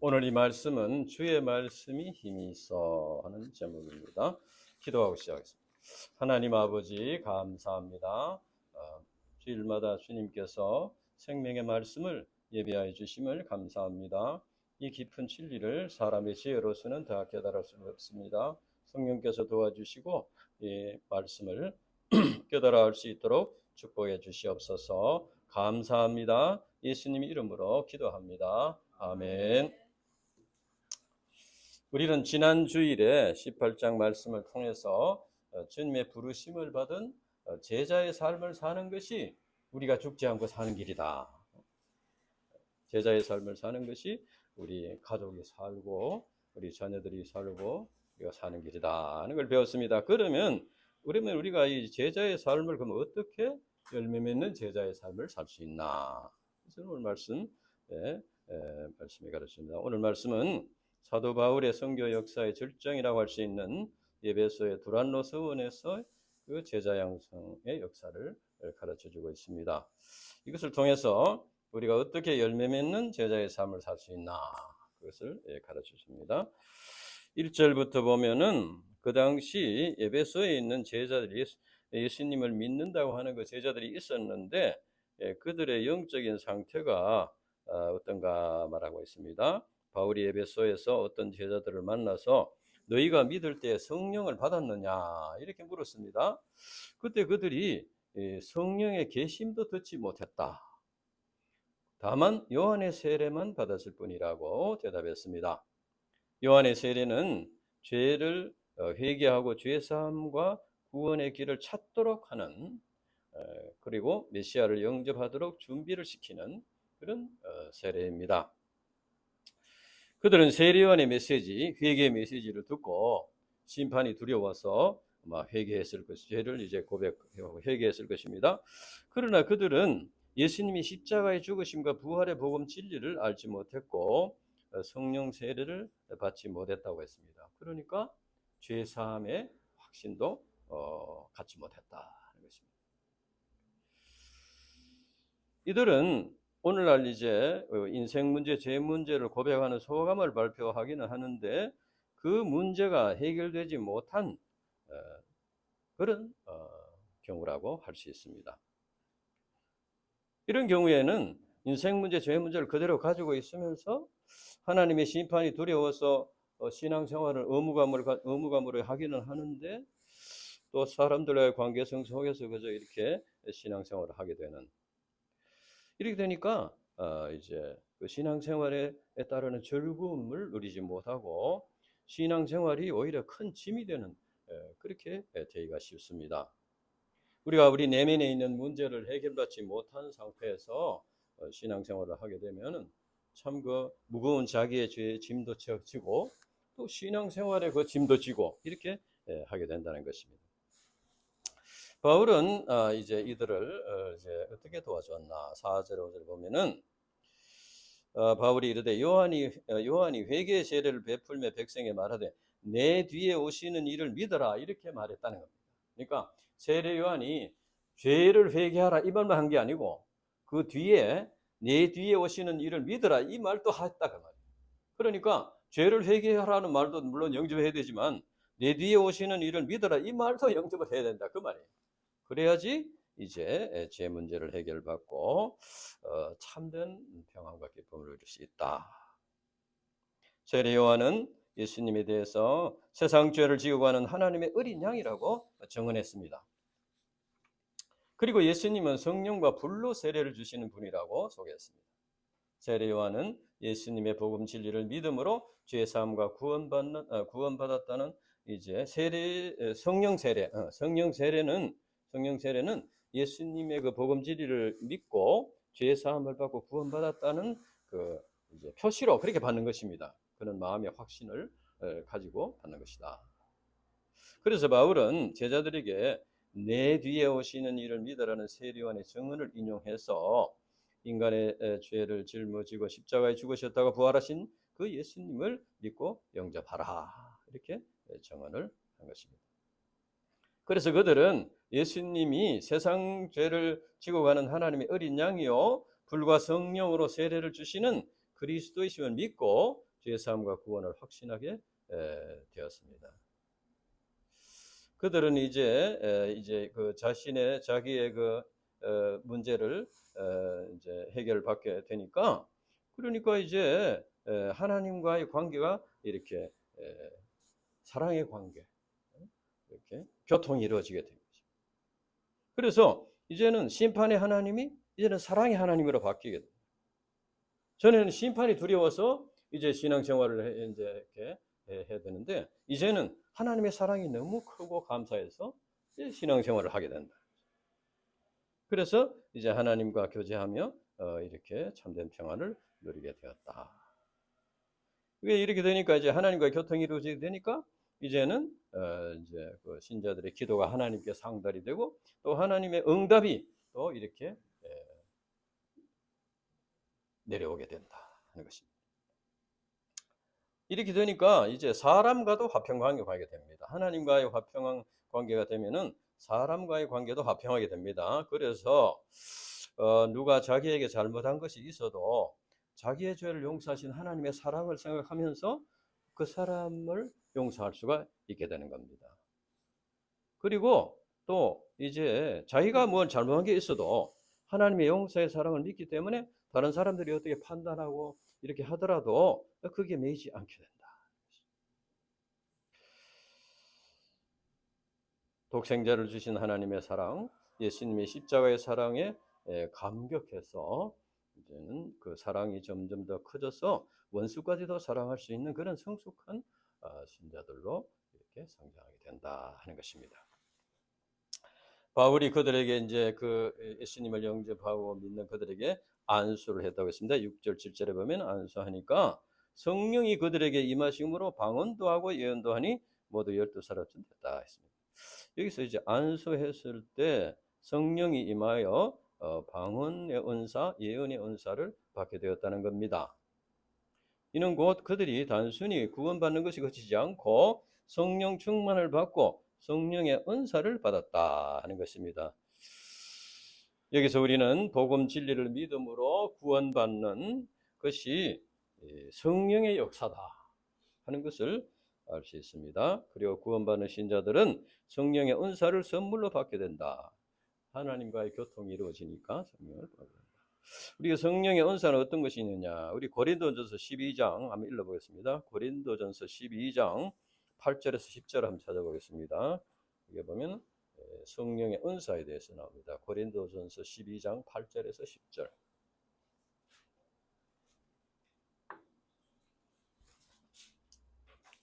오늘 이 말씀은 주의 말씀이 힘이 있어 하는 제목입니다. 기도하고 시작하겠습니다. 하나님 아버지 감사합니다. 주일마다 주님께서 생명의 말씀을 예비하여 주심을 감사합니다. 이 깊은 진리를 사람의 지혜로서는 다 깨달을 수 없습니다. 성령께서 도와주시고 이 말씀을 깨달아 할 수 있도록 축복해 주시옵소서. 감사합니다. 예수님 이름으로 기도합니다. 아멘. 우리는 지난 주일에 18장 말씀을 통해서 주님의 부르심을 받은 제자의 삶을 사는 것이 우리가 죽지 않고 사는 길이다. 제자의 삶을 사는 것이 우리 가족이 살고 우리 자녀들이 살고 우리가 사는 길이다 하는 걸 배웠습니다. 그러면 우리가 이 제자의 삶을 그럼 어떻게 열매 맺는 제자의 삶을 살 수 있나? 그래서 오늘 말씀이 가르칩니다. 오늘 말씀은 사도 바울의 선교 역사의 절정이라고 할 수 있는 에베소의 두란노 서원에서 그 제자 양성의 역사를 가르쳐주고 있습니다. 이것을 통해서 우리가 어떻게 열매 맺는 제자의 삶을 살 수 있나 그것을 가르쳐줍니다. 1절부터 보면은 그 당시 에베소에 있는 제자들이 예수님을 믿는다고 하는 그 제자들이 있었는데 그들의 영적인 상태가 어떤가 말하고 있습니다. 바울이 에베소에서 어떤 제자들을 만나서 너희가 믿을 때 성령을 받았느냐 이렇게 물었습니다. 그때 그들이 성령의 계심도 듣지 못했다. 다만 요한의 세례만 받았을 뿐이라고 대답했습니다. 요한의 세례는 죄를 회개하고 죄사함과 구원의 길을 찾도록 하는 그리고 메시아를 영접하도록 준비를 시키는 그런 세례입니다. 그들은 세례요한의 메시지, 회개의 메시지를 듣고 심판이 두려워서 회개했을 것이 죄를 이제 고백하고 회개했을 것입니다. 그러나 그들은 예수님이 십자가의 죽으심과 부활의 복음 진리를 알지 못했고 성령 세례를 받지 못했다고 했습니다. 그러니까 죄 사함의 확신도 갖지 못했다는 것입니다. 이들은 오늘날 이제 인생 문제, 죄 문제를 고백하는 소감을 발표하기는 하는데 그 문제가 해결되지 못한 그런 경우라고 할 수 있습니다. 이런 경우에는 인생 문제, 죄 문제를 그대로 가지고 있으면서 하나님의 심판이 두려워서 신앙생활을 의무감으로 하기는 하는데 또 사람들과의 관계성 속에서 그저 이렇게 신앙생활을 하게 되는 이렇게 되니까 이제 그 신앙생활에 따르는 즐거움을 누리지 못하고 신앙생활이 오히려 큰 짐이 되는 그렇게 되기가 쉽습니다. 우리가 우리 내면에 있는 문제를 해결받지 못한 상태에서 신앙생활을 하게 되면은 참 그 무거운 자기의 죄의 짐도 지고 또 신앙생활의 그 짐도 지고 이렇게 하게 된다는 것입니다. 바울은 이제 이들을 이제 어떻게 도와줬나 4절 5절 보면은 바울이 이르되 요한이 회개의 세례를 베풀며 백성에 말하되 내 뒤에 오시는 이를 믿어라 이렇게 말했다는 겁니다. 그러니까 세례 요한이 죄를 회개하라 이 말만 한 게 아니고 그 뒤에 내 뒤에 오시는 이를 믿어라 이 말도 했다 그 말이에요. 그러니까 죄를 회개하라는 말도 물론 영접해야 되지만 내 뒤에 오시는 이를 믿어라 이 말도 영접을 해야 된다 그 말이에요. 그래야지 이제 죄 문제를 해결받고 참된 평안과 기쁨을 누릴 수 있다. 세례 요한은 예수님에 대해서 세상 죄를 지고 가는 하나님의 어린 양이라고 증언했습니다. 그리고 예수님은 성령과 불로 세례를 주시는 분이라고 소개했습니다. 세례 요한은 예수님의 복음 진리를 믿음으로 죄 사함과 구원받았다는 이제 성령 세례는 예수님의 그 복음 진리를 믿고 죄 사함을 받고 구원받았다는 그 이제 표시로 그렇게 받는 것입니다. 그런 마음의 확신을 가지고 받는 것이다. 그래서 바울은 제자들에게 내 뒤에 오시는 이를 믿으라는 세례 요한의 증언을 인용해서 인간의 죄를 짊어지고 십자가에 죽으셨다가 부활하신 그 예수님을 믿고 영접하라 이렇게 증언을 한 것입니다. 그래서 그들은 예수님이 세상 죄를 지고 가는 하나님의 어린 양이요 불과 성령으로 세례를 주시는 그리스도이심을 믿고 죄사함과 구원을 확신하게 되었습니다. 그들은 이제 그 자기의 그 문제를 이제 해결받게 되니까, 그러니까 이제 하나님과의 관계가 이렇게 사랑의 관계, 이렇게 교통이 이루어지게 된 거죠. 그래서 이제는 심판의 하나님이 이제는 사랑의 하나님으로 바뀌게 됩니다. 전에는 심판이 두려워서 이제 신앙생활을 이제 이렇게 해야 되는데, 이제는 하나님의 사랑이 너무 크고 감사해서 신앙생활을 하게 된다. 그래서 이제 하나님과 교제하며 이렇게 참된 평안을 누리게 되었다. 왜 이렇게 되니까 이제 하나님과 교통이 이루어지게 되니까 이제는 이제 그 신자들의 기도가 하나님께 상달이 되고, 또 하나님의 응답이 또 이렇게 내려오게 된다 하는 것입니다. 이렇게 되니까 이제 사람과도 화평 관계가 하게 됩니다. 하나님과의 화평한 관계가 되면은 사람과의 관계도 화평하게 됩니다. 그래서 누가 자기에게 잘못한 것이 있어도 자기의 죄를 용서하신 하나님의 사랑을 생각하면서 그 사람을 용서할 수가 있게 되는 겁니다. 그리고 또 이제 자기가 뭘 잘못한 게 있어도 하나님의 용서의 사랑을 믿기 때문에 다른 사람들이 어떻게 판단하고 이렇게 하더라도 그게 매이지 않게 된다. 독생자를 주신 하나님의 사랑, 예수님의 십자가의 사랑에 감격해서 이제는 그 사랑이 점점 더 커져서 원수까지도 사랑할 수 있는 그런 성숙한 신자들로 이렇게 성장하게 된다 하는 것입니다. 바울이 그들에게 이제 그 예수님을 영접하고 믿는 그들에게 안수를 했다고 했습니다. 6절 7절에 보면 안수하니까 성령이 그들에게 임하심으로 방언도 하고 예언도 하니 모두 12사람쯤 됐다 했습니다. 여기서 이제 안수했을 때 성령이 임하여 방언의 은사, 예언의 은사를 받게 되었다는 겁니다. 이는 곧 그들이 단순히 구원받는 것이 그치지 않고 성령 충만을 받고 성령의 은사를 받았다 하는 것입니다. 여기서 우리는 복음 진리를 믿음으로 구원받는 것이 성령의 역사다 하는 것을 알 수 있습니다. 그리고 구원받는 신자들은 성령의 은사를 선물로 받게 된다. 하나님과의 교통이 이루어지니까 성령을 받게 된다. 우리가 성령의 은사는 어떤 것이 있느냐? 우리 고린도전서 12장 한번 읽어보겠습니다. 고린도전서 12장 8절에서 10절 한번 찾아보겠습니다. 여기 보면 성령의 은사에 대해서 나옵니다. 고린도전서 12장 8절에서 10절.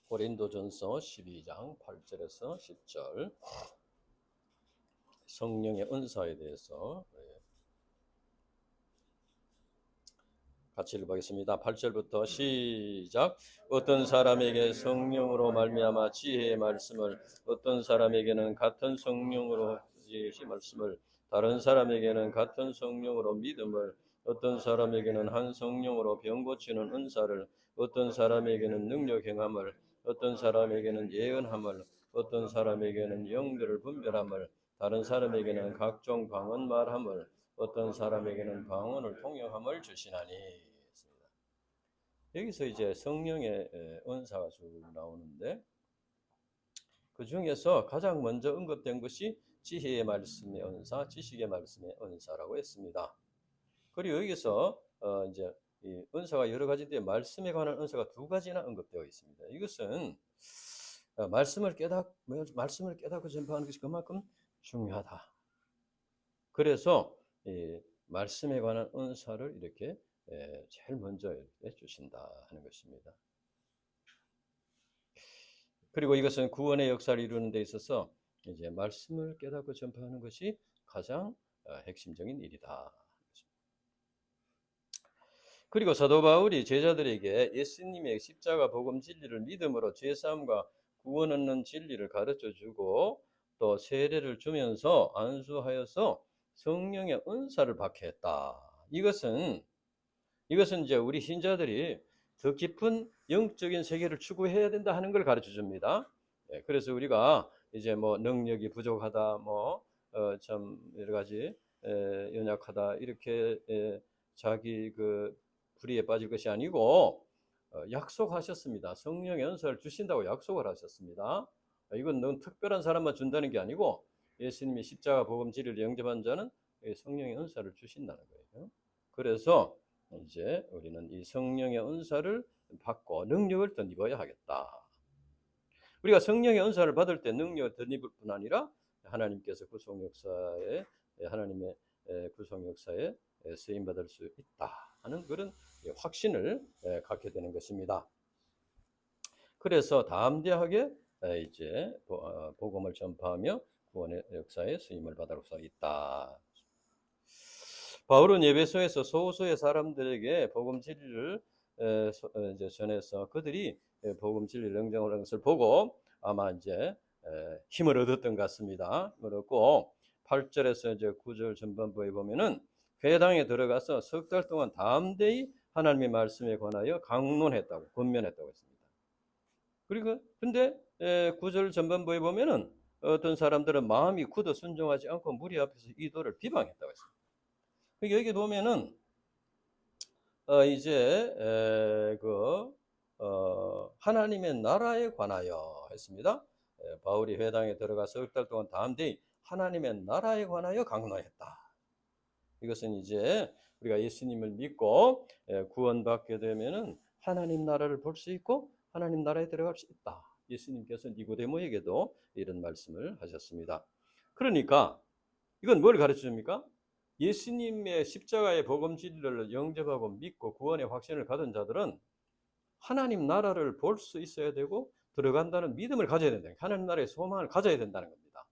고린도전서 12장 8절에서 10절. 성령의 은사에 대해서 같이 읽어보겠습니다. 8절부터 시작. 어떤 사람에게 성령으로 말미암아 지혜의 말씀을, 어떤 사람에게는 같은 성령으로 지혜의 말씀을, 다른 사람에게는 같은 성령으로 믿음을, 어떤 사람에게는 한 성령으로 병 고치는 은사를, 어떤 사람에게는 능력 행함을, 어떤 사람에게는 예언함을, 어떤 사람에게는 영들을 분별함을, 다른 사람에게는 각종 방언 말함을, 어떤 사람에게는 방언을 통역함을 주시나니. 여기서 이제 성령의 은사가 쭉 나오는데, 그 중에서 가장 먼저 언급된 것이 지혜의 말씀의 은사, 지식의 말씀의 은사라고 했습니다. 그리고 여기서 이제 이 은사가 여러 가지인데 말씀에 관한 은사가 두 가지나 언급되어 있습니다. 이것은 말씀을 깨닫고 전파하는 것이 그만큼 중요하다. 그래서 이 말씀에 관한 은사를 이렇게 제일 먼저 주신다 하는 것입니다. 그리고 이것은 구원의 역사를 이루는 데 있어서 이제 말씀을 깨닫고 전파하는 것이 가장 핵심적인 일이다. 그리고 사도 바울이 제자들에게 예수님의 십자가 복음 진리를 믿음으로 죄사함과 구원 얻는 진리를 가르쳐 주고 또 세례를 주면서 안수하여서 성령의 은사를 받게 했다. 이것은 이제 우리 신자들이 더 깊은 영적인 세계를 추구해야 된다 하는 걸 가르쳐 줍니다. 그래서 우리가 이제 뭐 능력이 부족하다, 참 여러 가지 연약하다 이렇게 자기 그 불의에 빠질 것이 아니고 약속하셨습니다. 성령의 은사를 주신다고 약속을 하셨습니다. 이건 너무 특별한 사람만 준다는 게 아니고 예수님이 십자가 복음 진리를 영접한 자는 성령의 은사를 주신다는 거예요. 그래서 이제 우리는 이 성령의 은사를 받고 능력을 덧입어야 하겠다. 우리가 성령의 은사를 받을 때 능력을 덧입을 뿐 아니라 하나님께서 구속 역사에 하나님의 구속 역사에 쓰임 받을 수 있다 하는 그런 확신을 갖게 되는 것입니다. 그래서 담대하게 이제 복음을 전파하며 구원의 역사에 쓰임을 받을 수 있다. 바울은 에베소에서 소수의 사람들에게 복음 진리를 이제 전해서 그들이 복음 진리를 영접하는 것을 보고 아마 이제 힘을 얻었던 것 같습니다. 힘을 얻고 8절에서 이제 9절 전반부에 보면은 회당에 들어가서 석 달 동안 담대히 하나님의 말씀에 관하여 강론했다고 권면했다고 했습니다. 그리고 근데 9절 전반부에 보면은 어떤 사람들은 마음이 굳어 순종하지 않고 무리 앞에서 이 도를 비방했다고 했습니다. 여기 보면은 이제 하나님의 나라에 관하여 했습니다. 바울이 회당에 들어가서 석 달 동안 담대히 하나님의 나라에 관하여 강론했다. 이것은 이제 우리가 예수님을 믿고 구원받게 되면은 하나님 나라를 볼 수 있고 하나님 나라에 들어갈 수 있다. 예수님께서 니고데모에게도 이런 말씀을 하셨습니다. 그러니까 이건 뭘 가르쳐 줍니까? 예수님의 십자가의 복음 진리를 영접하고 믿고 구원의 확신을 가진 자들은 하나님 나라를 볼 수 있어야 되고 들어간다는 믿음을 가져야 된다. 하나님 나라의 소망을 가져야 된다는 겁니다.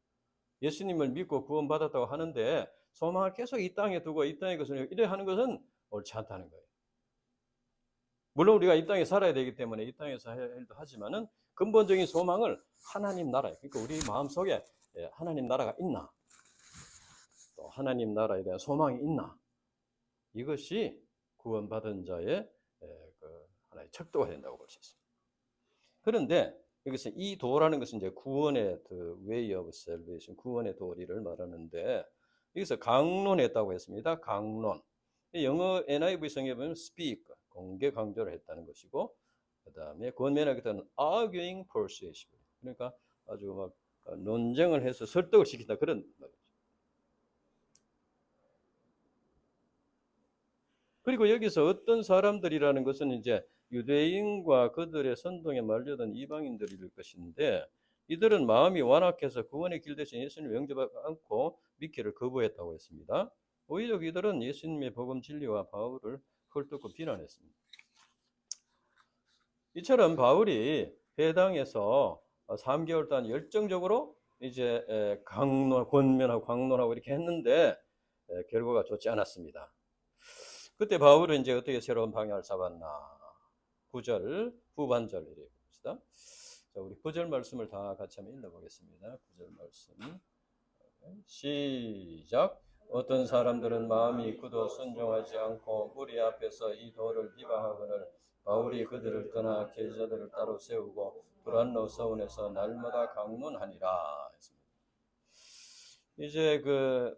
예수님을 믿고 구원받았다고 하는데 소망을 계속 이 땅에 두고 이 땅의 것을 이래 하는 것은 옳지 않다는 거예요. 물론 우리가 이 땅에 살아야 되기 때문에 이 땅에서 해야 일도 하지만은 근본적인 소망을 하나님 나라에, 그러니까 우리 마음속에 하나님 나라가 있나, 또 하나님 나라에 대한 소망이 있나, 이것이 구원받은 자의 하나의 척도가 된다고 볼 수 있습니다. 그런데 여기서 이 도라는 것은 이제 구원의 way of salvation, 구원의 도리를 말하는데 여기서 강론했다고 했습니다. 강론. 영어 NIV 성에 보면 speak, 공개 강조를 했다는 것이고, 그 다음에 권면하겠다는 arguing persuasion. 그러니까 아주 막 논쟁을 해서 설득을 시킨다 그런 말이죠. 그리고 여기서 어떤 사람들이라는 것은 이제 유대인과 그들의 선동에 말려든 이방인들일 것인데 이들은 마음이 완악해서 구원의 길 대신 예수님을 영접하지 않고 믿기를 거부했다고 했습니다. 오히려 이들은 예수님의 복음 진리와 바울을 헐뜯고 비난했습니다. 이처럼 바울이 회당에서 3개월 동안 열정적으로 이제 권면하고 강론하고 이렇게 했는데 결과가 좋지 않았습니다. 그때 바울은 이제 어떻게 새로운 방향을 잡았나? 9절 후반절 이렇게 봅시다. 자, 우리 9절 말씀을 다 같이 한번 읽어보겠습니다. 9절 말씀 시작. 어떤 사람들은 마음이 굳어 순종하지 않고 무리 앞에서 이 도를 비방하거늘 바울이 그들을 떠나 계자들을 따로 세우고 두란노 서원에서 날마다 강론하니라 했습니다. 이제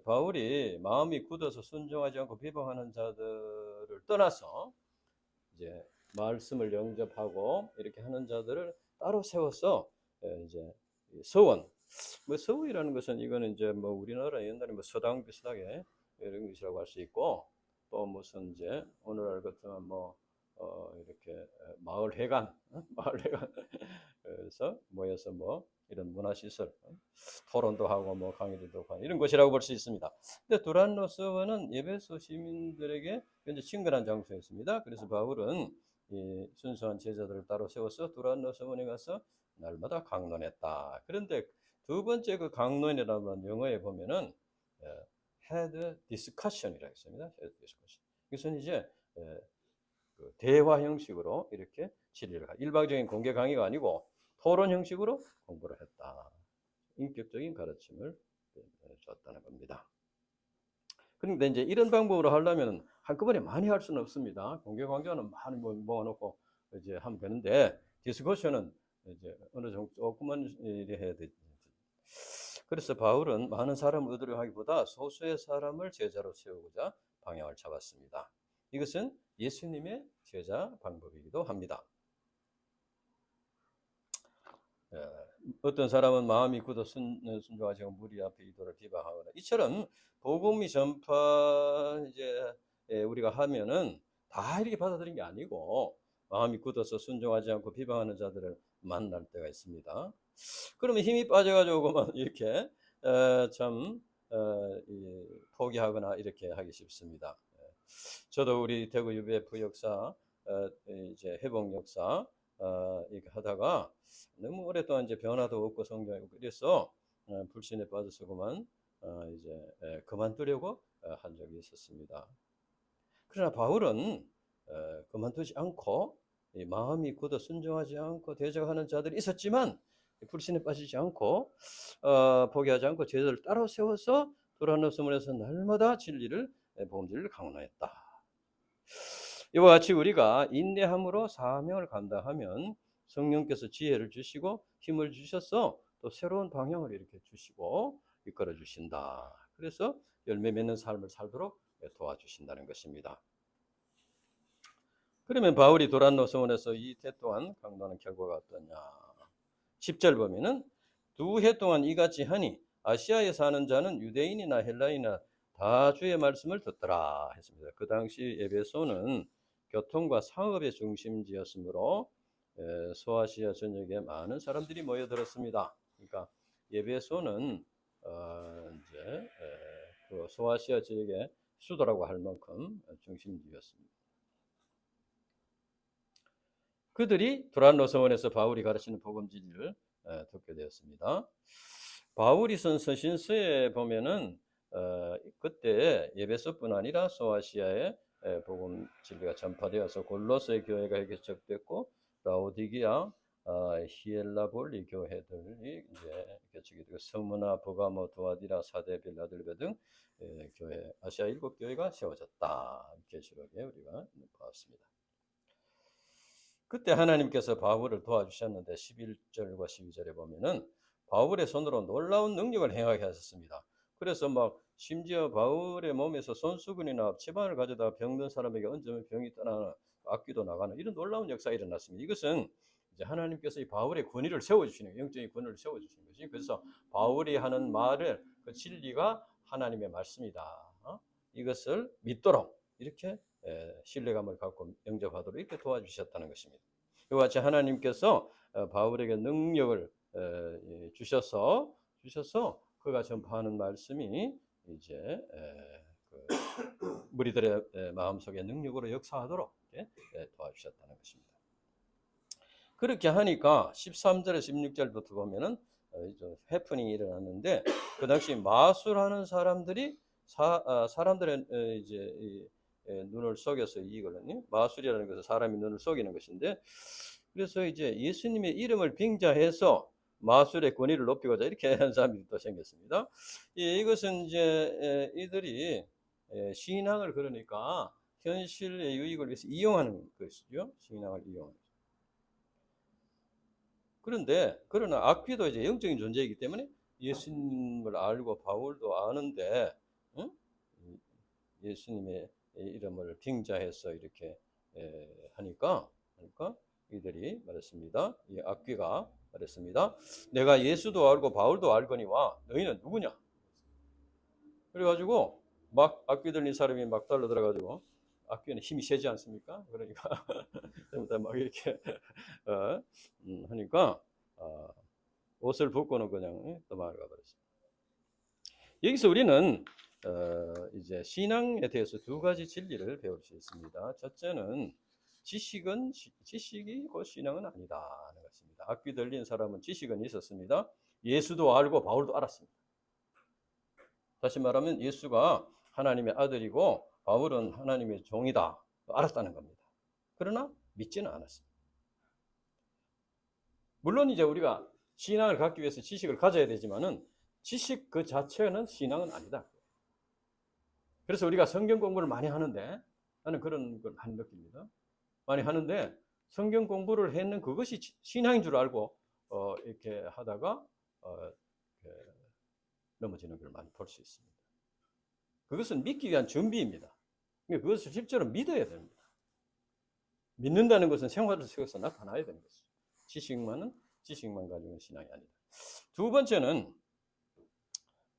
바울이 마음이 굳어서 순종하지 않고 비방하는 자들을 떠나서 이제 말씀을 영접하고 이렇게 하는 자들을 따로 세워서 이제 서원, 서원이라는 것은 이거는 이제 우리나라 옛날에 서당 비슷하게 이런 것이라고 할 수 있고 또 무슨 이제 오늘날 같으면 이렇게 마을회관, 마을회관에서 모여서 이런 문화시설, 토론도 하고 강의도 하고 이런 것이라고 볼 수 있습니다. 근데 두란노 서원은 에베소 시민들에게 굉장히 친근한 장소였습니다. 그래서 바울은 이 순수한 제자들을 따로 세워서 두란노 서원에 가서 날마다 강론했다. 그런데 두 번째 강론이라는 영어에 보면은 had discussion이라고 했습니다. had discussion. 이것은 이제 대화 형식으로 이렇게 진리를 일방적인 공개 강의가 아니고 토론 형식으로 공부를 했다. 인격적인 가르침을 줬다는 겁니다. 그런데 이제 이런 방법으로 하려면 한꺼번에 많이 할 수는 없습니다. 공개 강좌는 많이 모아놓고 이제 하면 되는데 디스커션은 이제 어느 정도 조금만 해야 되지. 그래서 바울은 많은 사람을 얻으려 하기보다 소수의 사람을 제자로 세우고자 방향을 잡았습니다. 이것은 예수님의 제자 방법이기도 합니다. 어떤 사람은 마음이 굳어 순종하지 않고 무리 앞에 이도를 비방하거나 이처럼 복음이 전파 이제 우리가 하면은 다 이렇게 받아들인 게 아니고 마음이 굳어서 순종하지 않고 비방하는 자들을 만날 때가 있습니다. 그러면 힘이 빠져가지고 그만 이렇게 참 포기하거나 이렇게 하기 쉽습니다. 저도 우리 대구 UBF 역사 이제 회복 역사 이렇게 하다가 너무 오랫동안 이제 변화도 없고 성장하고 그래서 불신에 빠져서 그만 이제 그만두려고 한 적이 있었습니다. 그러나 바울은 그만두지 않고 마음이 굳어 순종하지 않고 대적하는 자들이 있었지만 불신에 빠지지 않고 포기하지 않고 제자를 따로 세워서 도란노스문에서 날마다 진리를 복음진리를 강론했다. 이와 같이 우리가 인내함으로 사명을 감당하면 성령께서 지혜를 주시고 힘을 주셔서 또 새로운 방향을 이렇게 주시고 이끌어 주신다. 그래서 열매 맺는 삶을 살도록 도와주신다는 것입니다. 그러면 바울이 도란노스원에서 2해 동안 강론하는 결과가 어떠냐? 10절 보면은 2해 동안 이같이 하니 아시아에 사는 자는 유대인이나 헬라인이나 다 주의 말씀을 듣더라 했습니다. 그 당시 에베소는 교통과 상업의 중심지였으므로 소아시아 전역에 많은 사람들이 모여들었습니다. 그러니까 에베소는 이제 그 소아시아 지역의 수도라고 할 만큼 중심지였습니다. 그들이 도란노서원에서 바울이 가르치는 복음 진리를 듣게 되었습니다. 바울이 쓴 서신서에 보면은 그때 에베소뿐 아니라 소아시아에 복음 진리가 전파되어서 골로새 교회가 개척됐고 라오디기아, 히엘라볼리 교회들이 이제 개척이 되고 스무나, 버가모, 두아디라, 사데, 빌라델베 등 교회 아시아 7교회가 세워졌다. 계시록에 우리가 봤습니다. 그때 하나님께서 바울을 도와주셨는데 11절과 12절에 보면은 바울의 손으로 놀라운 능력을 행하게 하셨습니다. 그래서 막 심지어 바울의 몸에서 손수건이나 치마를 가져다 병든 사람에게 얹으면 병이 떠나는 악귀도 나가는 이런 놀라운 역사가 일어났습니다. 이것은 이제 하나님께서 이 바울의 권위를 세워주시는 영적인 권위를 세워주시는 것이 그래서 바울이 하는 말을 그 진리가 하나님의 말씀이다. 이것을 믿도록 이렇게 신뢰감을 갖고 영접하도록 이렇게 도와주셨다는 것입니다. 이와 같이 하나님께서 바울에게 능력을 주셔서 그가 전파하는 말씀이 이제 무리들의 마음속에 능력으로 역사하도록 도와주셨다는 것입니다. 그렇게 하니까 13절에 16절부터 보면은 해프닝이 일어났는데 그 당시 마술하는 사람들이 사람들의 이제 눈을 속여서 이익을 마술이라는 것은 사람이 눈을 속이는 것인데 그래서 이제 예수님의 이름을 빙자해서 마술의 권위를 높이고자 이렇게 하는 사람들이 또 생겼습니다. 이것은 이제 이들이 신앙을 그러니까 현실의 유익을 위해서 이용하는 것이죠. 신앙을 이용하는. 그러나 악귀도 이제 영적인 존재이기 때문에 예수님을 알고 바울도 아는데 예수님의 이름을 빙자해서 이렇게 하니까 이들이 말했습니다. 이 악귀가 말했습니다. 내가 예수도 알고 바울도 알거니와 너희는 누구냐? 그래가지고 막 악귀 들린 사람이 막 달려들어가지고 악귀는 힘이 세지 않습니까? 그러니까 막 이렇게 하니까 옷을 벗고는 그냥 도망가 버렸습니다. 여기서 우리는 이제 신앙에 대해서 두 가지 진리를 배울 수 있습니다. 첫째는 지식이 곧 신앙은 아니다 하는 것입니다. 악귀 들린 사람은 지식은 있었습니다. 예수도 알고 바울도 알았습니다. 다시 말하면 예수가 하나님의 아들이고 바울은 하나님의 종이다 알았다는 겁니다. 그러나 믿지는 않았습니다. 물론 이제 우리가 신앙을 갖기 위해서 지식을 가져야 되지만은 지식 그 자체는 신앙은 아니다. 그래서 우리가 성경 공부를 많이 하는데 나는 그런 걸 많이 느낍니다. 많이 하는데 성경 공부를 했는 그것이 신앙인 줄 알고 이렇게 하다가 넘어지는 걸 많이 볼 수 있습니다. 그것은 믿기 위한 준비입니다. 그것을 실제로 믿어야 됩니다. 믿는다는 것은 생활을 속에서 나타나야 되는 것이죠. 지식만은 지식만 가지고는 신앙이 아니다. 두 번째는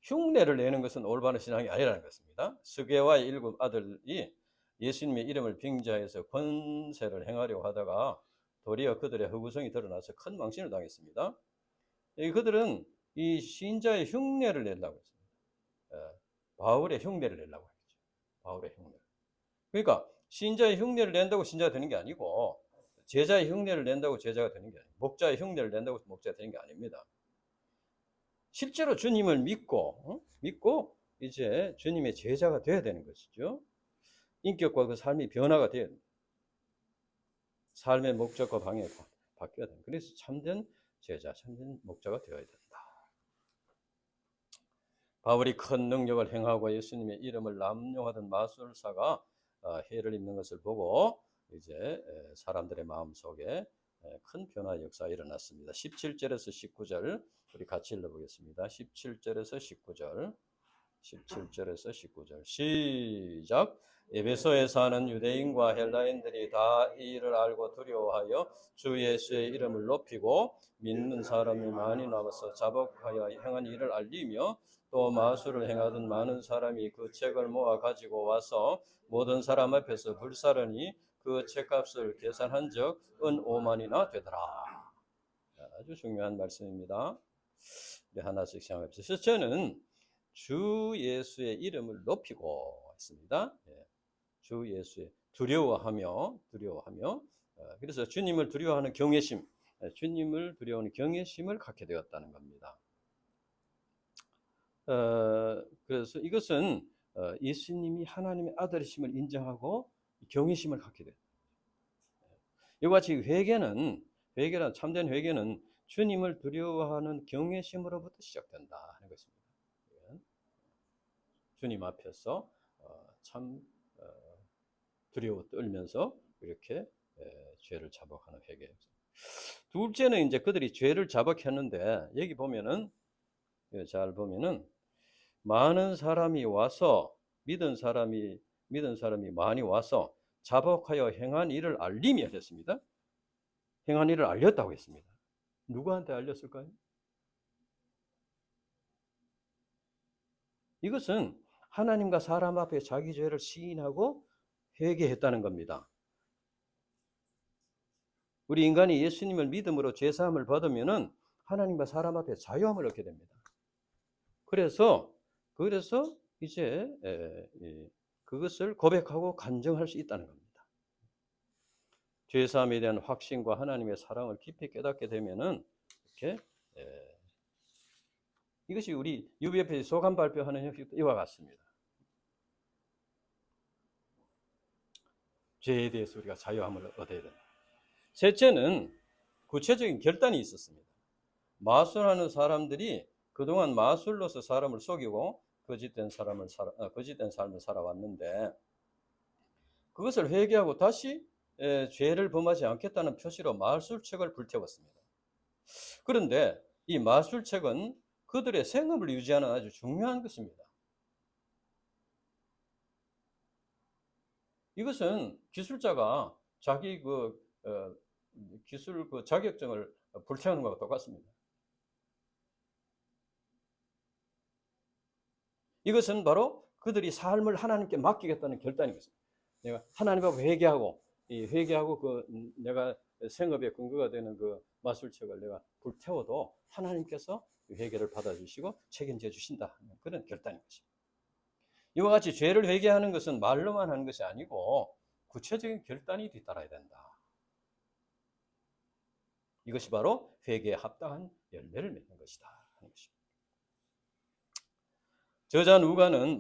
흉내를 내는 것은 올바른 신앙이 아니라는 것입니다. 스게와의 일곱 아들이 예수님의 이름을 빙자해서 권세를 행하려고 하다가 도리어 그들의 허구성이 드러나서 큰 망신을 당했습니다. 그들은 이 신자의 흉내를 내려고 했습니다. 바울의 흉내를 내려고 했죠. 바울의 흉내. 그러니까 신자의 흉내를 낸다고 신자가 되는 게 아니고, 제자의 흉내를 낸다고 제자가 되는 게 아니고, 목자의 흉내를 낸다고 목자가 되는 게 아닙니다. 실제로 주님을 믿고 이제 주님의 제자가 되어야 되는 것이죠. 인격과 그 삶이 변화가 돼야 됩니다. 삶의 목적과 방향이 바뀌어야 됩니다. 그래서 참된 제자, 참된 목자가 되어야 된다. 바울이 큰 능력을 행하고 예수님의 이름을 남용하던 마술사가 해를 입는 것을 보고 이제 사람들의 마음속에 큰 변화의 역사가 일어났습니다. 17절에서 19절 우리 같이 읽어보겠습니다. 17절에서 19절 17절에서 19절 시작. 에베소에 사는 유대인과 헬라인들이 다 이 일을 알고 두려워하여 주 예수의 이름을 높이고 믿는 사람이 많이 남아서 자복하여 행한 일을 알리며 또 마술을 행하던 많은 사람이 그 책을 모아 가지고 와서 모든 사람 앞에서 불사르니 그 책값을 계산한 적 은 5만이나 되더라. 아주 중요한 말씀입니다. 네, 하나씩 시작합시다. 첫째는 주 예수의 이름을 높이고 있습니다. 주 예수의 두려워하며 그래서 주님을 두려워하는 경외심, 주님을 두려워하는 경외심을 갖게 되었다는 겁니다. 그래서 이것은 예수님이 하나님의 아들이심을 인정하고 경외심을 갖게 됩니다. 이와 같이 회개는 참된 회개는 주님을 두려워하는 경외심으로부터 시작된다 하는 것입니다. 주님 앞에서 참 두려워 떨면서 이렇게 죄를 자복하는 회개. 둘째는 이제 그들이 죄를 자복했는데 여기 보면은 잘 보면은 많은 사람이 와서 믿은 사람이 많이 와서 자복하여 행한 일을 알리며 했습니다. 행한 일을 알렸다고 했습니다. 누구한테 알렸을까요? 이것은 하나님과 사람 앞에 자기 죄를 시인하고 회개했다는 겁니다. 우리 인간이 예수님을 믿음으로 죄사함을 받으면은 하나님과 사람 앞에 자유함을 얻게 됩니다. 그래서 이제 그것을 고백하고 간증할 수 있다는 겁니다. 죄사함에 대한 확신과 하나님의 사랑을 깊이 깨닫게 되면은 이렇게 이것이 우리 UBF에 소감 발표하는 형식도 이와 같습니다. 죄에 대해서 우리가 자유함을 얻어야 된다. 셋째는 구체적인 결단이 있었습니다. 마술하는 사람들이 그동안 마술로서 사람을 속이고 거짓된 삶을 살아왔는데 그것을 회개하고 다시 죄를 범하지 않겠다는 표시로 마술책을 불태웠습니다. 그런데 이 마술책은 그들의 생업을 유지하는 아주 중요한 것입니다. 이것은 기술자가 자기 기술 자격증을 불태우는 것과 똑같습니다. 이것은 바로 그들이 삶을 하나님께 맡기겠다는 결단인 것입니다. 내가 하나님 앞에 회개하고 내가 생업의 근거가 되는 그 마술책을 내가 불태워도 하나님께서 회개를 받아주시고 책임져 주신다. 그런 결단인 것입니다. 이와 같이 죄를 회개하는 것은 말로만 하는 것이 아니고 구체적인 결단이 뒤따라야 된다. 이것이 바로 회개에 합당한 열매를 맺는 것이다 하는 것입니다. 저자 누가는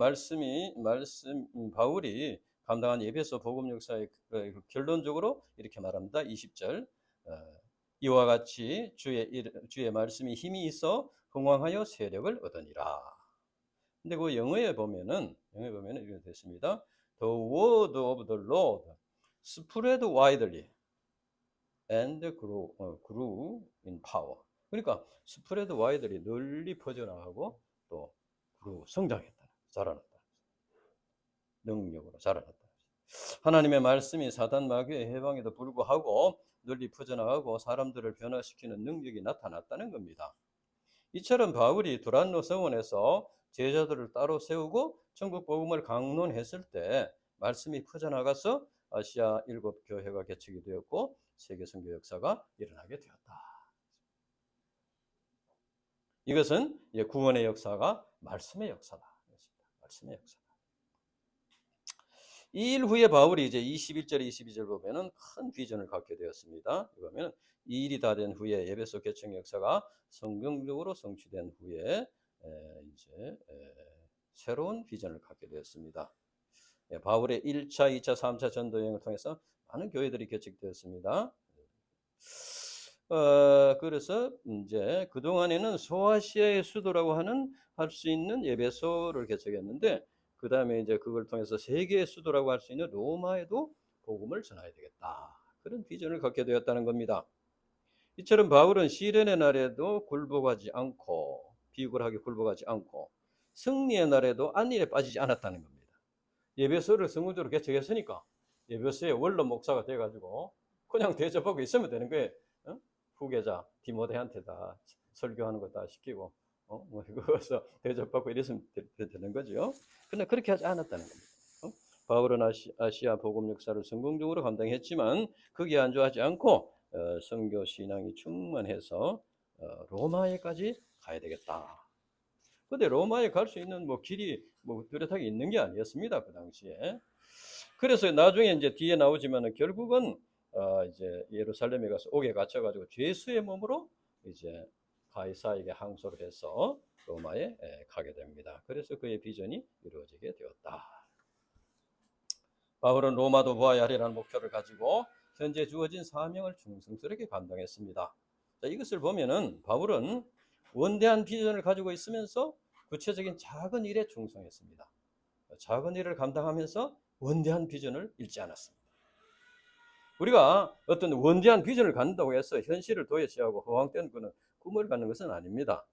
바울이 감당한 에베소 복음 역사의 결론적으로 이렇게 말합니다. 20절 이와 같이 주의 말씀이 힘이 있어 흥왕하여 세력을 얻으니라. 근데 그 영어에 보면은 이렇게 됐습니다. The word of the Lord spread widely and grew in power. 그러니까 spread widely 널리 퍼져나가고 또 성장했다, 자라났다, 능력으로 자라났다. 하나님의 말씀이 사단 마귀의 해방에도 불구하고 널리 퍼져나가고 사람들을 변화시키는 능력이 나타났다는 겁니다. 이처럼 바울이 두란노 성원에서 제자들을 따로 세우고 천국 복음을 강론했을 때 말씀이 퍼져나가서 아시아 7교회가 개척이 되었고 세계 선교 역사가 일어나게 되었다. 이것은 구원의 역사가 말씀의 역사다. 말씀의 역사다. 이 일 후에 바울이 이제 21절, 22절 보면은 큰 비전을 갖게 되었습니다. 보면 이 일이 다 된 후에 에베소 개척 역사가 성경적으로 성취된 후에 이제 새로운 비전을 갖게 되었습니다. 바울의 1차, 2차, 3차 전도 여행을 통해서 많은 교회들이 개척되었습니다. 그래서 이제 그동안에는 소아시아의 수도라고 할 수 있는 에베소를 개척했는데 그 다음에 이제 그걸 통해서 세계의 수도라고 할 수 있는 로마에도 복음을 전해야 되겠다. 그런 비전을 갖게 되었다는 겁니다. 이처럼 바울은 시련의 날에도 굴복하지 않고 비굴하게 굴복하지 않고 승리의 날에도 안일에 빠지지 않았다는 겁니다. 에베소를 성공적으로 개척했으니까 에베소의 원로 목사가 돼가지고 그냥 대접하고 있으면 되는 거예요. 후계자 디모데한테 다 설교하는 거 다 시키고 그래서 대접받고 이랬으면 되는 거죠. 그러나 그렇게 하지 않았다는 겁니다. 바울은 아시아 복음 역사를 성공적으로 감당했지만 거기에 안주하지 않고 선교 신앙이 충만해서 로마에까지 가야 되겠다. 근데 로마에 갈 수 있는 길이 뚜렷하게 있는 게 아니었습니다, 그 당시에. 그래서 나중에 이제 뒤에 나오지만은 결국은 이제 예루살렘에 가서 옥에 갇혀가지고 죄수의 몸으로 이제 가이사에게 항소를 해서 로마에 가게 됩니다. 그래서 그의 비전이 이루어지게 되었다. 바울은 로마도 보아야 하리라는 목표를 가지고 현재 주어진 사명을 충성스럽게 감당했습니다. 자, 이것을 보면은 바울은 원대한 비전을 가지고 있으면서 구체적인 작은 일에 충성했습니다. 작은 일을 감당하면서 원대한 비전을 잃지 않았습니다. 우리가 어떤 원대한 비전을 갖는다고 해서 현실을 도외시하고 허황된 꿈을 갖는 것은 아닙니다.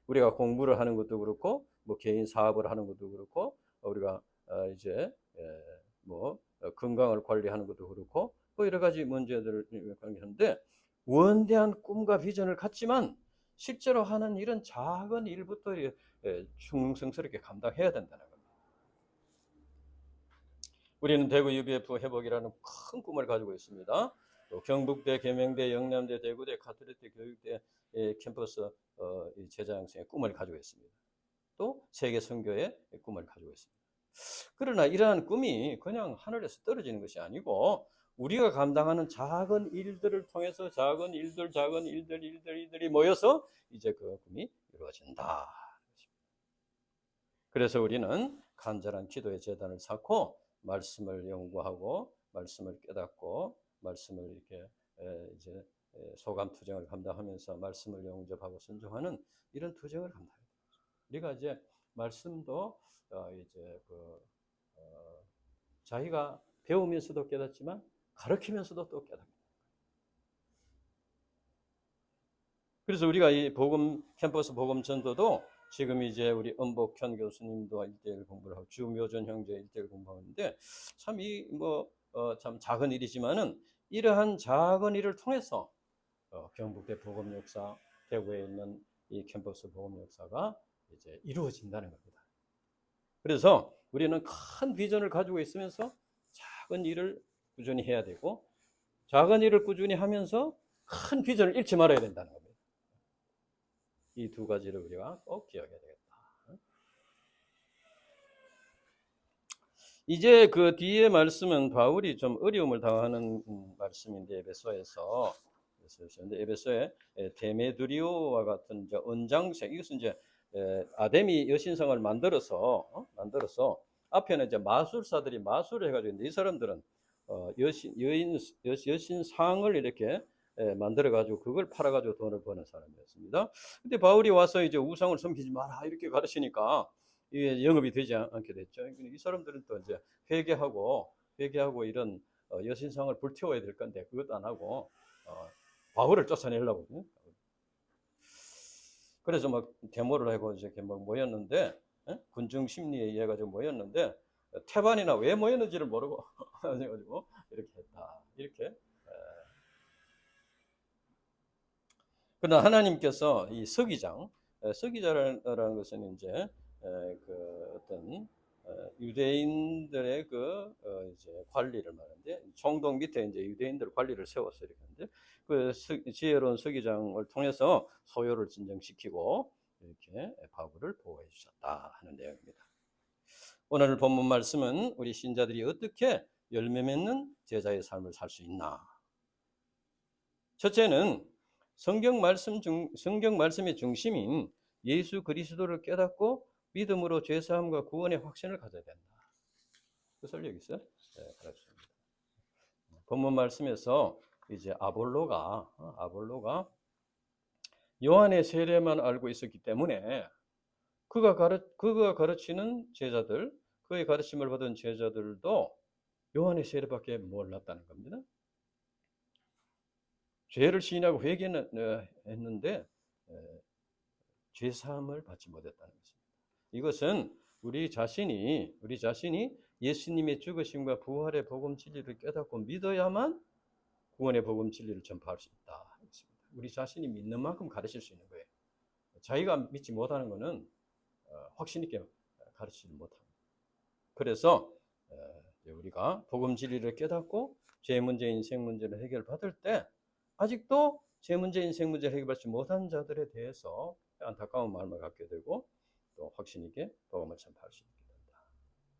우리가 공부를 하는 것도 그렇고 개인 사업을 하는 것도 그렇고 우리가 이제 건강을 관리하는 것도 그렇고 여러 가지 문제들을 관계하는데 원대한 꿈과 비전을 갖지만 실제로 하는 일은 작은 일부터 충성스럽게 감당해야 된다는 겁니다. 우리는 대구 UBF 회복이라는 큰 꿈을 가지고 있습니다. 또 경북대, 계명대, 영남대, 대구대, 카톨릭대, 교육대 캠퍼스 제자 양성의 꿈을 가지고 있습니다. 또 세계 선교의 꿈을 가지고 있습니다. 그러나 이러한 꿈이 그냥 하늘에서 떨어지는 것이 아니고 우리가 감당하는 작은 일들을 통해서 작은 일들이 모여서 이제 그 꿈이 이루어진다. 그래서 우리는 간절한 기도의 제단을 쌓고 말씀을 연구하고 말씀을 깨닫고 말씀을 이렇게 이제 소감 투쟁을 감당하면서 말씀을 영접하고 순종하는 이런 투쟁을 감당해야 됩니다. 우리가 이제 말씀도 이제 자기가 배우면서도 깨닫지만 가르치면서도 또 깨닫습니다. 그래서 우리가 이 캠퍼스 복음 전도도 지금 이제 우리 은복현 교수님도 1대1 공부를 하고 주묘전 형제 1대1 공부하는데 참 참 작은 일이지만은 이러한 작은 일을 통해서 경북대 복음 역사, 대구에 있는 이 캠퍼스 복음 역사가 이제 이루어진다는 겁니다. 그래서 우리는 큰 비전을 가지고 있으면서 작은 일을 꾸준히 해야 되고 작은 일을 꾸준히 하면서 큰 비전을 잃지 말아야 된다는 겁니다. 이 두 가지를 우리가 꼭 기억해야 되겠다. 이제 그 뒤에 말씀은 바울이 좀 어려움을 당하는 말씀인데 에베소의 데메드리오와 같은 이제 언장색, 이것은 이제 아데미 여신상을 만들어서 앞에는 이제 마술사들이 마술을 해가지고 이 사람들은 여신상을 이렇게 만들어가지고 그걸 팔아가지고 돈을 버는 사람이었습니다. 근데 바울이 와서 이제 우상을 섬기지 마라 이렇게 가르치니까 이게 영업이 되지 않게 됐죠. 이 사람들은 또 이제 회개하고 이런 여신상을 불태워야 될 건데 그것도 안 하고 바울을 쫓아내려고. 그래서 막 데모를 하고 이렇게 막 모였는데 군중 심리에 의해 가지고 모였는데 태반이나 왜 모였는지를 모르고 가지고 이렇게 했다. 이렇게 그러나 하나님께서 이 서기장, 서기자라는 것은 이제 그 어떤 유대인들의 그 이제 관리를 말하는데, 총독 밑에 이제 유대인들 관리를 세워서 이렇게 하는데, 그 지혜로운 서기장을 통해서 소요를 진정시키고 이렇게 바울을 보호해 주셨다 하는 내용입니다. 오늘 본문 말씀은 우리 신자들이 어떻게 열매 맺는 제자의 삶을 살 수 있나? 첫째는 성경 말씀의 중심인 예수 그리스도를 깨닫고 믿음으로 죄사함과 구원의 확신을 가져야 된다. 그것을 여기서 가르칩니다. 본문 말씀에서 이제 아볼로가 요한의 세례만 알고 있었기 때문에 그가 가르치는 제자들, 그의 가르침을 받은 제자들도 요한의 세례밖에 몰랐다는 겁니다. 죄를 시인하고 회개했는데 죄사함을 받지 못했다는 것입니다. 이것은 우리 자신이 예수님의 죽으심과 부활의 복음 진리를 깨닫고 믿어야만 구원의 복음 진리를 전파할 수 있다. 우리 자신이 믿는 만큼 가르칠 수 있는 거예요. 자기가 믿지 못하는 것은 확신 있게 가르치지 못합니다. 그래서 우리가 복음 진리를 깨닫고 죄 문제, 인생 문제를 해결받을 때 아직도 죄 문제, 인생 문제를 해결받지 못한 자들에 대해서 안타까운 마음을 갖게 되고 또 확신 있게 복음을 전파할 수 있게 된다.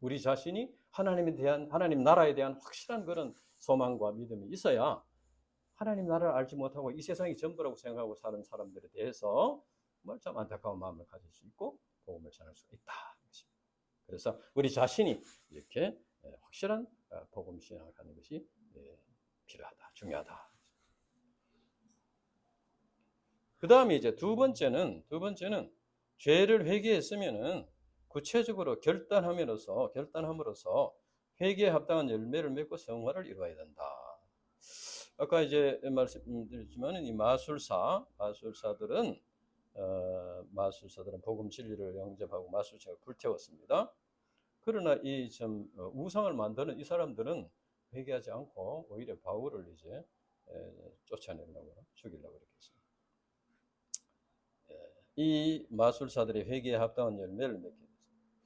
우리 자신이 하나님 나라에 대한 확실한 그런 소망과 믿음이 있어야 하나님 나라를 알지 못하고 이 세상이 전부라고 생각하고 사는 사람들에 대해서 참 안타까운 마음을 가질 수 있고 복음을 전할 수 있다. 그래서 우리 자신이 이렇게 확실한 복음 신앙을 하는 것이 필요하다, 중요하다. 그 다음에 이제 두 번째는 죄를 회개했으면은 구체적으로 결단함으로써 회개에 합당한 열매를 맺고 성화를 이루어야 된다. 아까 이제 말씀드렸지만 이 마술사들은 복음 진리를 영접하고 마술책을 불태웠습니다. 그러나 이 우상을 만드는 이 사람들은 회개하지 않고 오히려 바울을 이제 쫓아내려고 죽이려고 이렇게 했습니다. 이 마술사들의 회개에 합당한 열매를 맺게 됐습니다.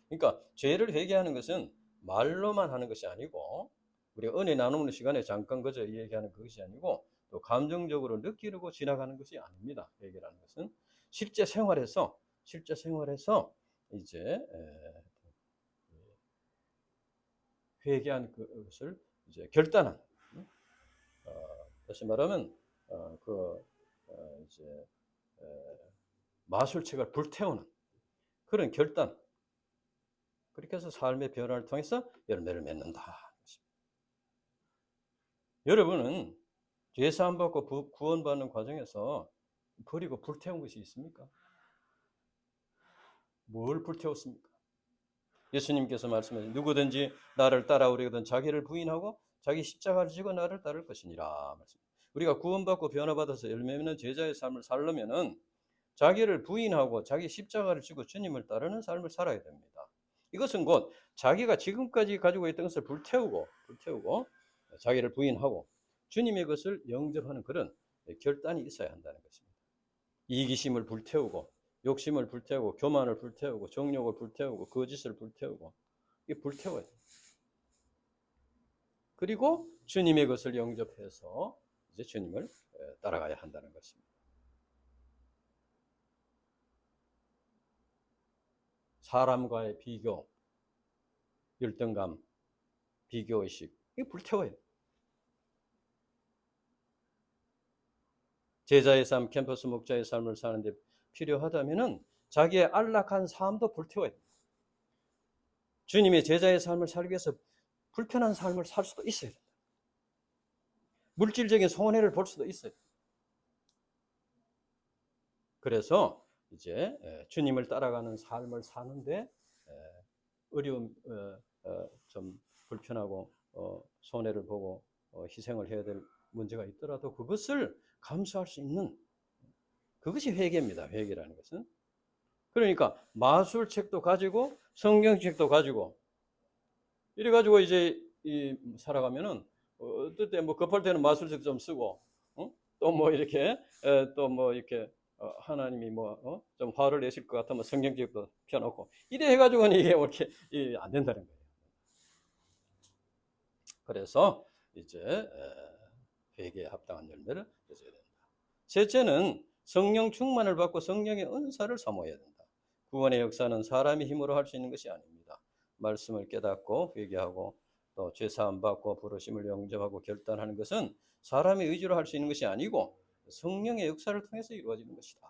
그러니까 죄를 회개하는 것은 말로만 하는 것이 아니고 우리 은혜 나누는 시간에 잠깐 그저 얘기하는 그것이 아니고 또 감정적으로 느끼고 지나가는 것이 아닙니다. 회개라는 것은 실제 생활에서 이제 회개한 그것을 이제 결단한, 다시 말하면 이제 마술책을 불태우는 그런 결단. 그렇게 해서 삶의 변화를 통해서 열매를 맺는다. 여러분은 죄사함 받고 구원받는 과정에서 버리고 불태운 것이 있습니까? 뭘 불태웠습니까? 예수님께서 말씀하신 누구든지 나를 따라오려거든 자기를 부인하고 자기 십자가를 지고 나를 따를 것이니라. 우리가 구원받고 변화받아서 열매 맺는 제자의 삶을 살려면은 자기를 부인하고 자기 십자가를 지고 주님을 따르는 삶을 살아야 됩니다. 이것은 곧 자기가 지금까지 가지고 있던 것을 불태우고 자기를 부인하고 주님의 것을 영접하는 그런 결단이 있어야 한다는 것입니다. 이기심을 불태우고 욕심을 불태우고 교만을 불태우고 정욕을 불태우고 거짓을 불태우고 이게 불태워야 돼요. 그리고 주님의 것을 영접해서 이제 주님을 따라가야 한다는 것입니다. 사람과의 비교, 열등감, 비교의식 이게 불태워야 돼요. 제자의 삶, 캠퍼스 목자의 삶을 사는데 필요하다면은 자기의 안락한 삶도 불태워야 됩니다. 주님의 제자의 삶을 살기 위해서 불편한 삶을 살 수도 있어야 된다. 물질적인 손해를 볼 수도 있어요. 그래서 이제 주님을 따라가는 삶을 사는데 어려움, 좀 불편하고 손해를 보고 희생을 해야 될 문제가 있더라도 그것을 감수할 수 있는 그것이 회개입니다. 회개라는 것은. 그러니까 마술책도 가지고 성경책도 가지고 이래 가지고 이제 살아가면은 어떨 때 뭐 급할 때는 마술책 좀 쓰고 또 뭐 이렇게 또 뭐 이렇게 하나님이 뭐 좀 화를 내실 것 같으면 성경책도 펴놓고 이래 해가지고는 이게 이렇게 안 된다는 거예요. 그래서 이제 회개에 합당한 열매를 맺어야 된다. 셋째는 성령 충만을 받고 성령의 은사를 사모해야 된다. 구원의 역사는 사람의 힘으로 할 수 있는 것이 아닙니다. 말씀을 깨닫고 회개하고 또 죄사함 받고 부르심을 영접하고 결단하는 것은 사람의 의지로 할 수 있는 것이 아니고 성령의 역사를 통해서 이루어지는 것이다.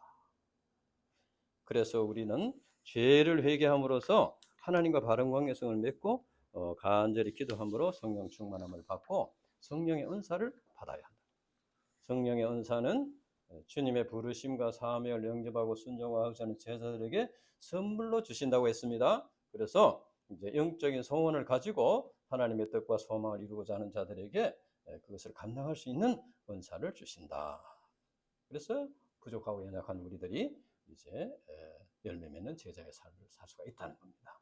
그래서 우리는 죄를 회개함으로써 하나님과 바른 관계성을 맺고 간절히 기도함으로 성령 충만함을 받고 성령의 은사를 받아야 한다. 성령의 은사는 주님의 부르심과 사명을 영접하고 순종하고 하는 제자들에게 선물로 주신다고 했습니다. 그래서 이제 영적인 소원을 가지고 하나님의 뜻과 소망을 이루고자 하는 자들에게 그것을 감당할 수 있는 은사를 주신다. 그래서 부족하고 연약한 우리들이 이제 열매 맺는 제자의 삶을 살 수가 있다는 겁니다.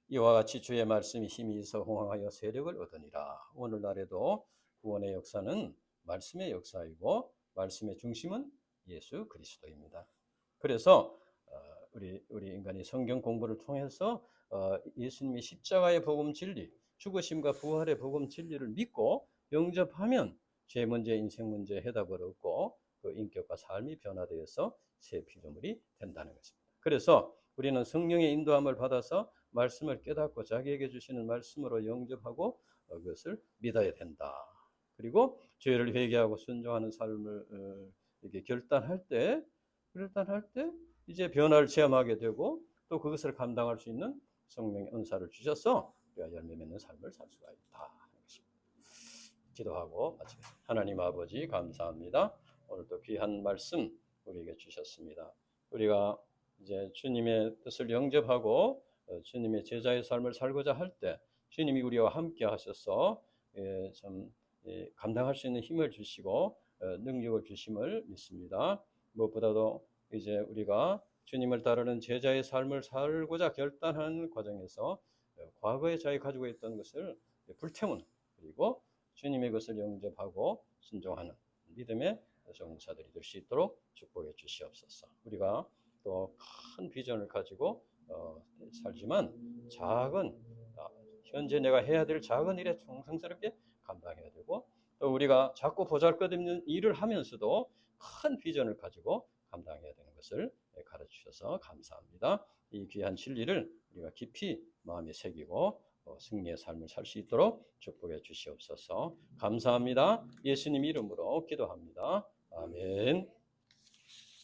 이와 같이 주의 말씀이 힘이 있어 홍황하여 세력을 얻으니라. 오늘날에도 구원의 역사는 말씀의 역사이고 말씀의 중심은 예수 그리스도입니다. 그래서 우리 인간이 성경 공부를 통해서 예수님이 십자가의 복음 진리, 죽으심과 부활의 복음 진리를 믿고 영접하면 죄 문제, 인생 문제 해답을 얻고 그 인격과 삶이 변화되어서 새 피조물이 된다는 것입니다. 그래서 우리는 성령의 인도함을 받아서 말씀을 깨닫고 자기에게 주시는 말씀으로 영접하고 그것을 믿어야 된다. 그리고 죄를 회개하고 순종하는 삶을 이렇게 결단할 때 이제 변화를 체험하게 되고 또 그것을 감당할 수 있는 성령의 은사를 주셔서 우리가 열매 맺는 삶을 살 수가 있다. 기도하고 마치겠습니다. 하나님 아버지 감사합니다. 오늘도 귀한 말씀 우리에게 주셨습니다. 우리가 이제 주님의 뜻을 영접하고 주님의 제자의 삶을 살고자 할 때 주님이 우리와 함께 하셔서 참 감당할 수 있는 힘을 주시고 능력을 주심을 믿습니다. 무엇보다도 이제 우리가 주님을 따르는 제자의 삶을 살고자 결단하는 과정에서 과거에 자기 가지고 있던 것을 불태우는 그리고 주님의 것을 영접하고 순종하는 믿음의 종사들이 될 수 있도록 축복해 주시옵소서. 우리가 또 큰 비전을 가지고 살지만 작은 현재 내가 해야 될 작은 일에 충성스럽게 감당해야 되고 또 우리가 자꾸 보잘것없는 일을 하면서도 큰 비전을 가지고 감당해야 되는 것을 가르치셔서 감사합니다. 이 귀한 진리를 우리가 깊이 마음에 새기고 승리의 삶을 살 수 있도록 축복해 주시옵소서. 감사합니다. 예수님 이름으로 기도합니다. 아멘.